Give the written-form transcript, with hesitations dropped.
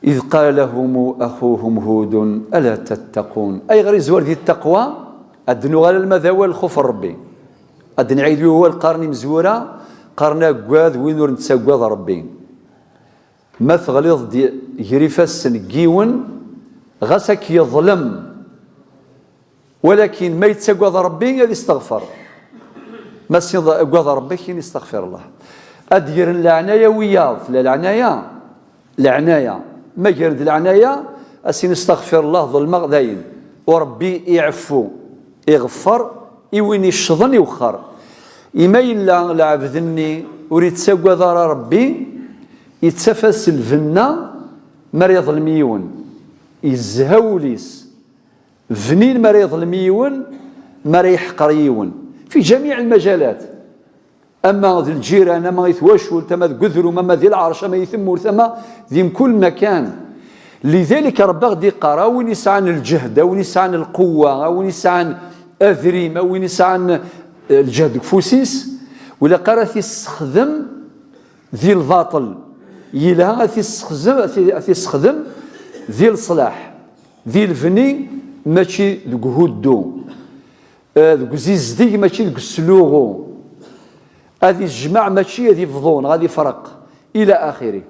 إذ قال لهم أخوهم هود ألا تتقون، أي غير زوار ذي التقوى أدنو غالا المذاوى الخوف ربي أدن عيدو هو القرن مزورة قرنا قواذ وين نتساقواذ ربي ما تغليظ دي يريفاس جيون غسك يظلم ولكن ما يتساقواذ ربي هذا يستغفر ما يتساقواذ ربي كين يستغفر الله أدير العناية وياض العناية العناية ما جرد العناية أسين استغفر الله ظلم غذاين وربي يعفو يغفر يوين الشظن يوخر إما إلا العبدني وريد تساقوا ذرى ربي يتسفس الفنة مريض الميون يزهوليس فنين مريض الميون مريح قريون في جميع المجالات أما ذي الجيران ما يثوشوا تما ذي وما ذي العرش ما يثموا ثم ذي كل مكان لذلك رب غدي قرا وين يسعى الجهد وين يسعى القوة وين يسعى أذريم وين يسعى الجهد فوسيس ولا قرا تستخدم ذي الباطل يلها تستخدم ذي الصلاح ذي الفني ماشي ذو هدو ذو زيزدي ماشي ذو السلوغو هذه الجماع ماشي هذه فضون هذه فرق إلى آخره.